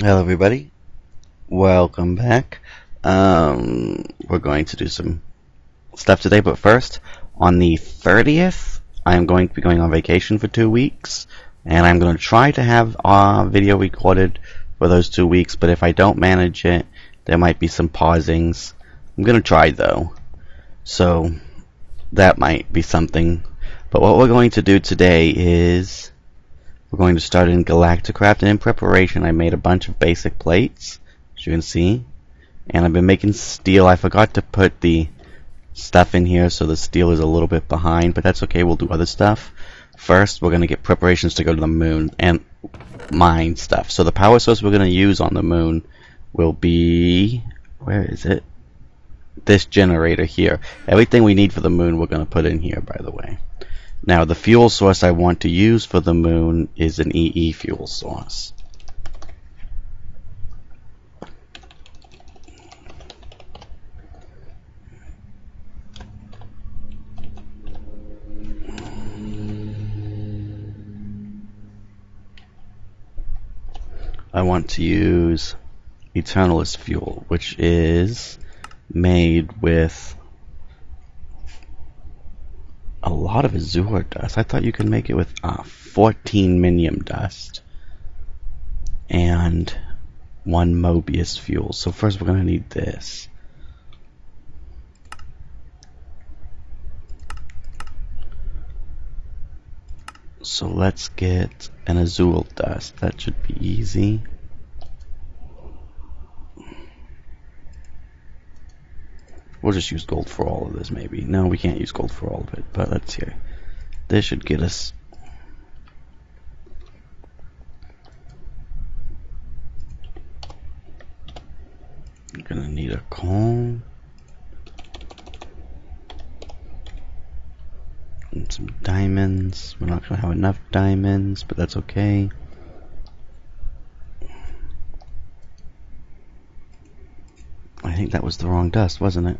Hello everybody, welcome back. We're going to do some stuff today, but first, on the 30th, I'm going to be going on vacation for 2 weeks, and I'm going to try to have a video recorded for those 2 weeks, but if I don't manage it, there might be some pausings. I'm going to try though, so that might be something. But what we're going to do today is we're going to start in Galacticraft, and in preparation I made a bunch of basic plates, as you can see, and I've been making steel. I forgot to put the stuff in here, so the steel is a little bit behind, but that's okay, we'll do other stuff. First, we're going to get preparations to go to the moon and mine stuff. So the power source we're going to use on the moon will be, where is it? This generator here. Everything we need for the moon we're going to put in here, by the way. Now, the fuel source I want to use for the moon is an EE fuel source. I want to use Eternalist fuel, which is made with a lot of Azure dust. I thought you could make it with 14 minium dust and 1 Mobius fuel. So first we're going to need this. So let's get an Azul dust. That should be easy. We'll just use gold for all of this, maybe. No, we can't use gold for all of it, but let's hear. This should get us. I'm gonna need a coal. And some diamonds. We're not gonna have enough diamonds, but that's okay. I think that was the wrong dust, wasn't it?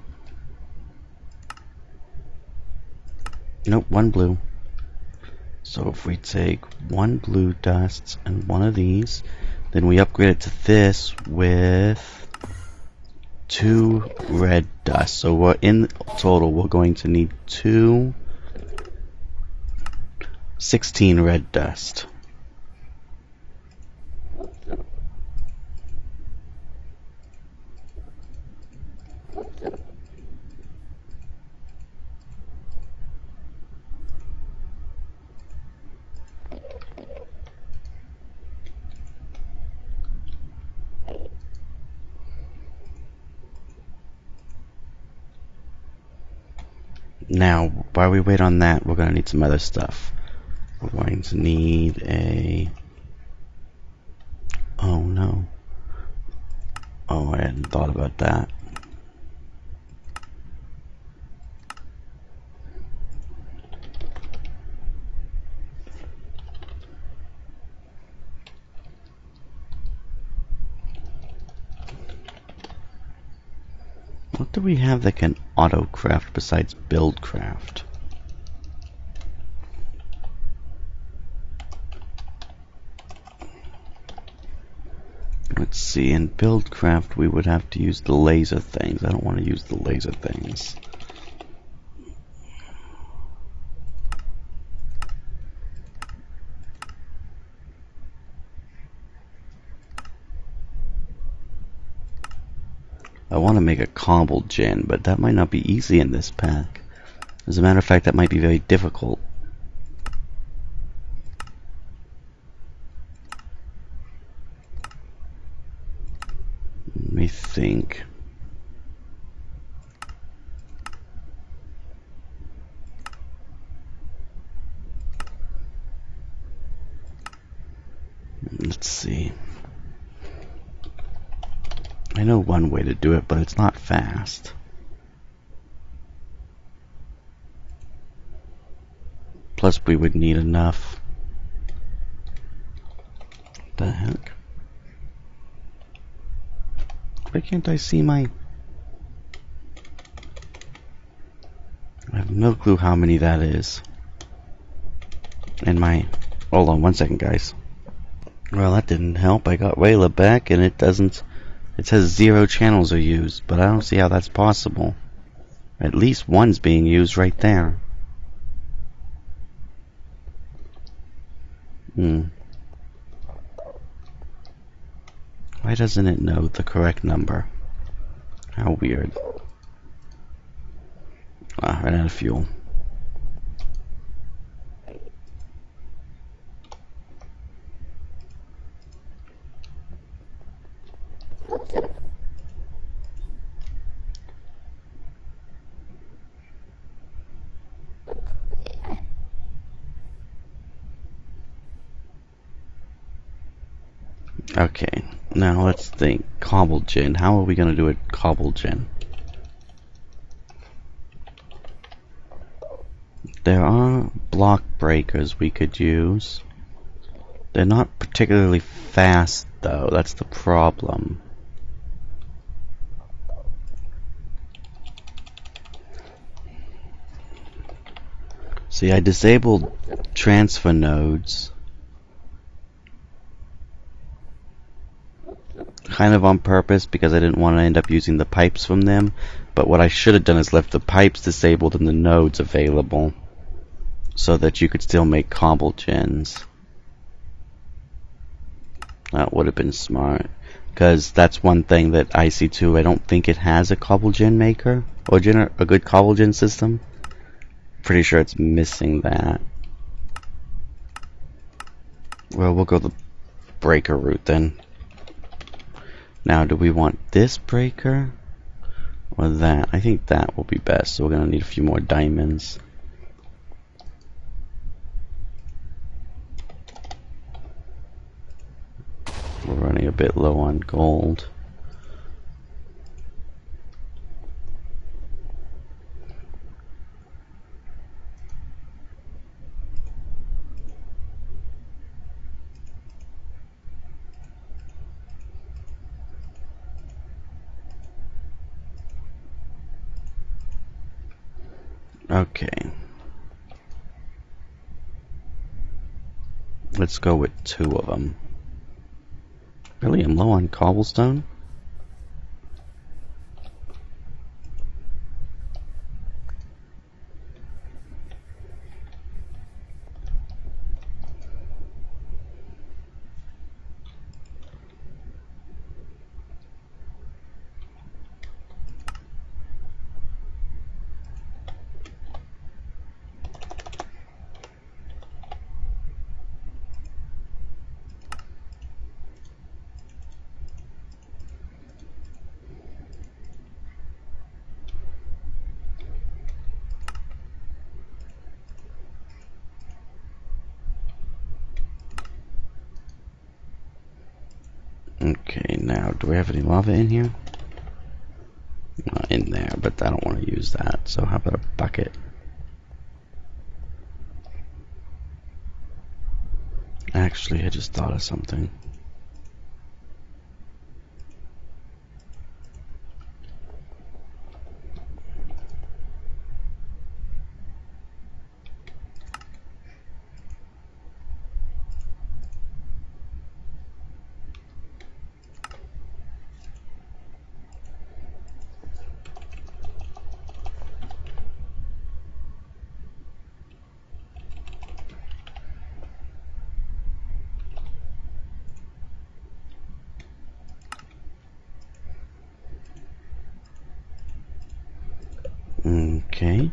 Nope, 1 blue. So if we take 1 blue dust and 1 of these, then we upgrade it to this with 2 red dust. So we're in total we're going to need 16 red dust. Now, while we wait on that, we're going to need some other stuff. We're going to need a... Oh no. Oh, I hadn't thought about that. What do we have that can auto-craft besides build-craft? Let's see, in build-craft we would have to use the laser things. I don't want to use the laser things. I want to make a cobble gin, but that might not be easy in this pack. As a matter of fact, that might be very difficult. Let me think. Let's see. I know one way to do it, but it's not fast. Plus, we would need enough. What the heck? Why can't I see my... I have no clue how many that is. In my... Hold on 1 second, guys. Well, that didn't help. I got Wayla back, and it doesn't. It says 0 channels are used, but I don't see how that's possible. At least one's being used right there. Why doesn't it know the correct number? How weird. Ran out of fuel. Okay, now let's think. Cobble gin. How are we going to do it cobble gin? There are block breakers we could use. They're not particularly fast, though. That's the problem. See, I disabled transfer nodes kind of on purpose because I didn't want to end up using the pipes from them. But what I should have done is left the pipes disabled and the nodes available so that you could still make cobble gens. That would have been smart, because that's one thing that IC2, I don't think it has a cobble gen maker or a good cobble gen system. Pretty sure it's missing that. Well, we'll go the breaker route then. Now, do we want this breaker or that? I think that will be best, so we're going to need a few more diamonds. We're running a bit low on gold. Okay. Let's go with 2 of them. Really, I'm low on cobblestone? Okay, now, do we have any lava in here? Not in there, but I don't want to use that, so how about a bucket? Actually, I just thought of something. Okay.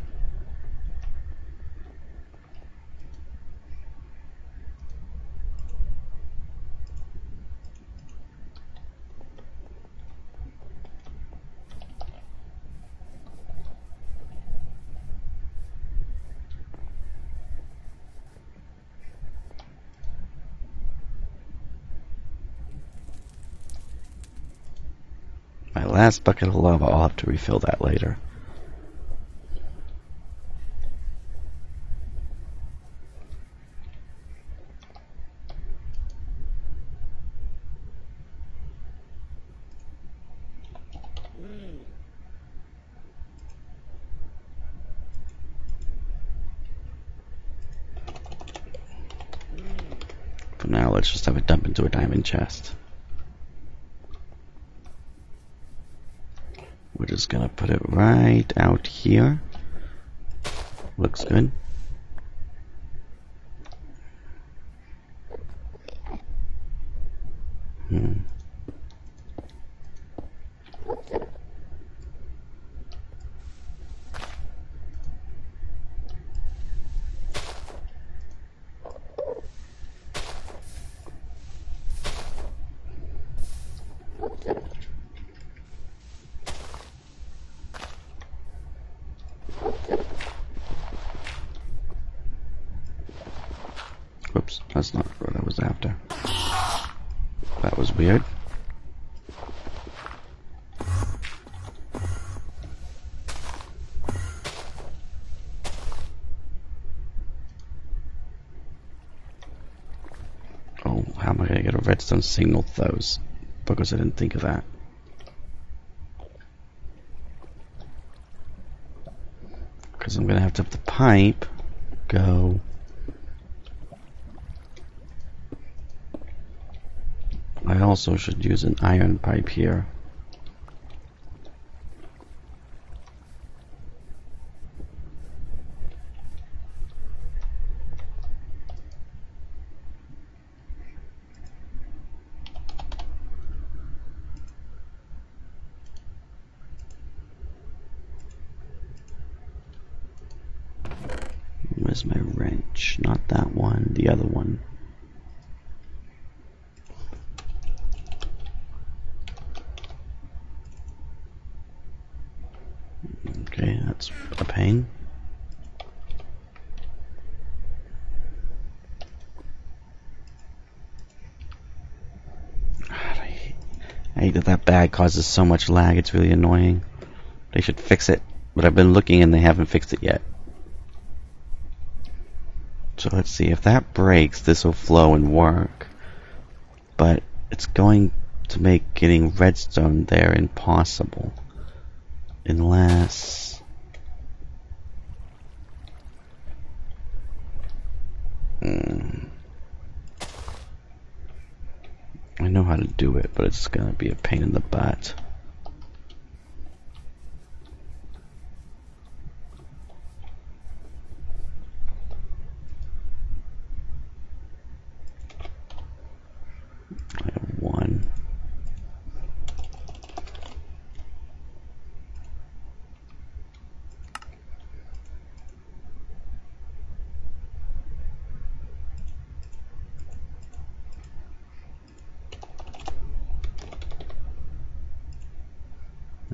My last bucket of lava, I'll have to refill that later. Now let's just have it dump into a diamond chest. We're just gonna put it right out here. Looks good. Whoops, that's not what I was after. That was weird. Oh, how am I going to get a redstone signal to those? Because I didn't think of that. Because I'm going to have the pipe go. I also should use an iron pipe here. Where's my wrench? Not that one, the other one. Okay, that's a pain. I hate that bag causes so much lag, it's really annoying. They should fix it, but I've been looking and they haven't fixed it yet. So let's see, if that breaks, this will flow and work. But it's going to make getting redstone there impossible. Unless... I know how to do it, but it's gonna be a pain in the butt. I have one.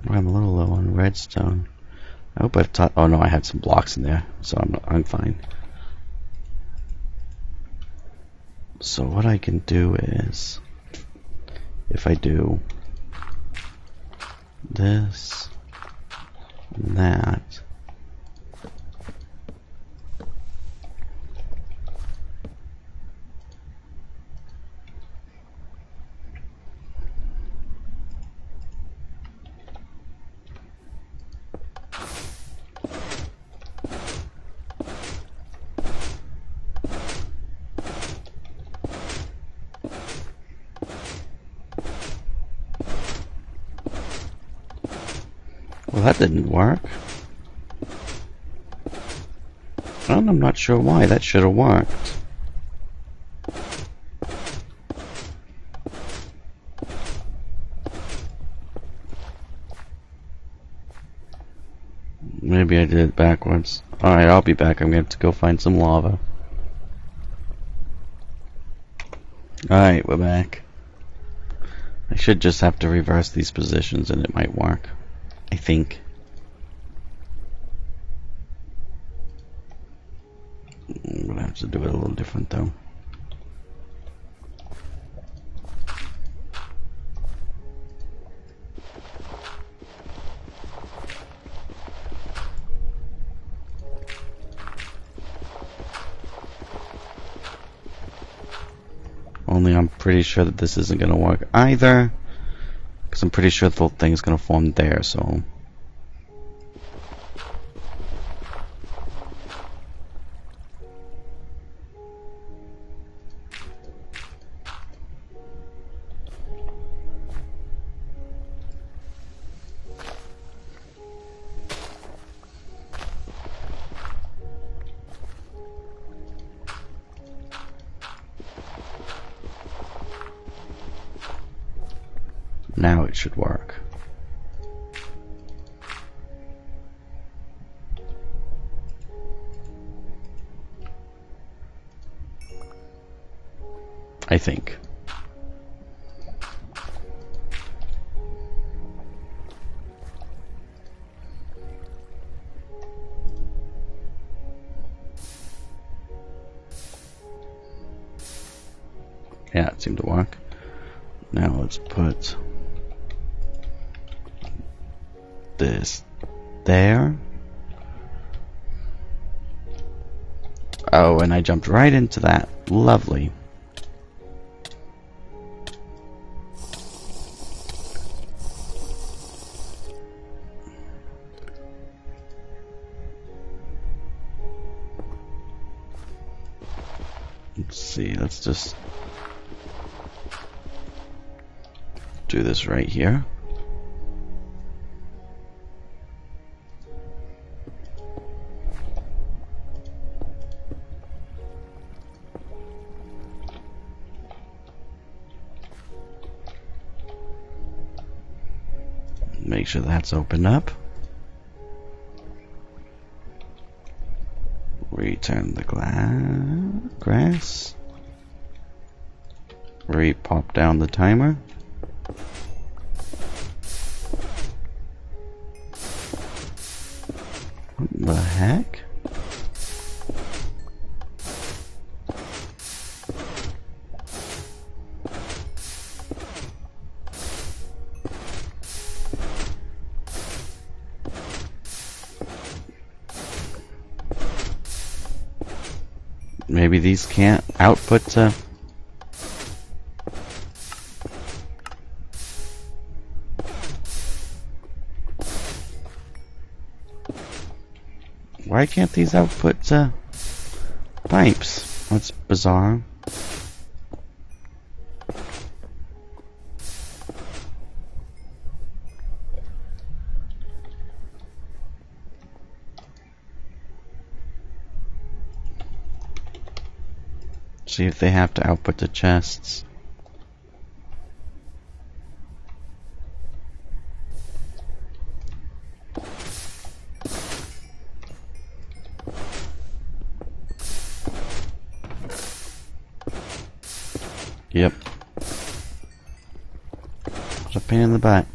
I'm a little low on redstone. I hope I've taught. Oh no, I had some blocks in there, so I'm fine. So what I can do is, if I do this and that, well, that didn't work. And I'm not sure why. That should have worked. Maybe I did it backwards. Alright, I'll be back. I'm going to have to go find some lava. Alright, we're back. I should just have to reverse these positions and it might work. I think. I'm gonna have to do it a little different though. Only I'm pretty sure that this isn't gonna work either. Because I'm pretty sure the whole thing's gonna form there, so. Now it should work. I think. Yeah, it seemed to work. Now let's put this there. Oh, and I jumped right into that. Lovely. Let's see, let's just do this right here. Make sure that's open up. Return the grass. Pop down the timer. What the heck? Maybe these can't output to... Why can't these output pipes? That's bizarre. See if they have to output the chests. Yep. It's a pain in the butt.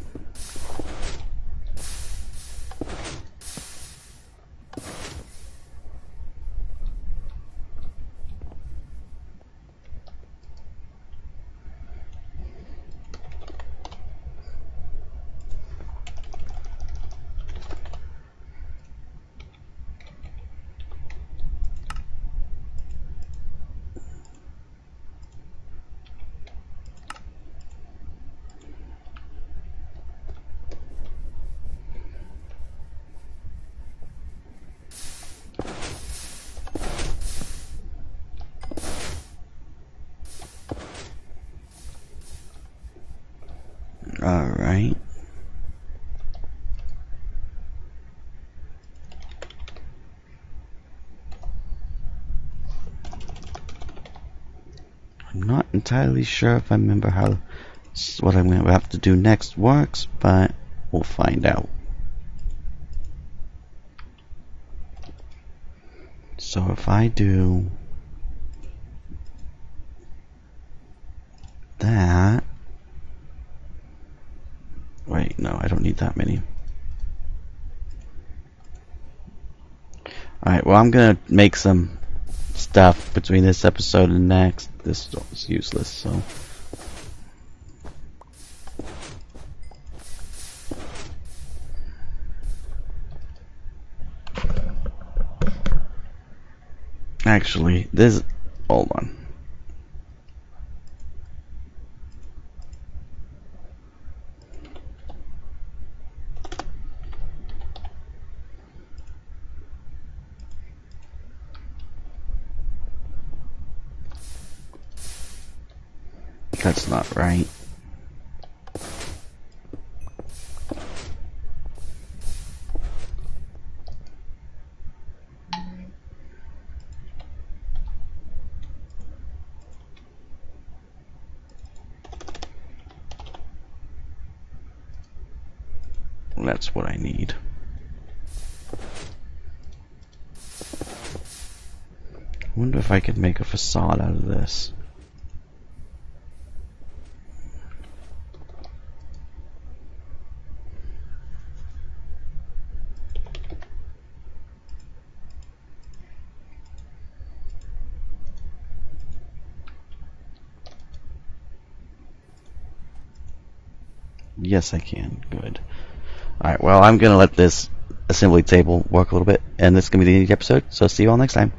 Alright. I'm not entirely sure if I remember how what I'm going to have to do next works, but we'll find out. So if I do that... Wait, no, I don't need that many. Alright, well, I'm gonna make some stuff between this episode and next. This is useless, so... Actually, this... Hold on. That's not right. That's what I need. I wonder if I could make a facade out of this. Yes, I can. Good. Alright, well, I'm going to let this assembly table work a little bit, and this is going to be the end of the episode, so see you all next time. Bye.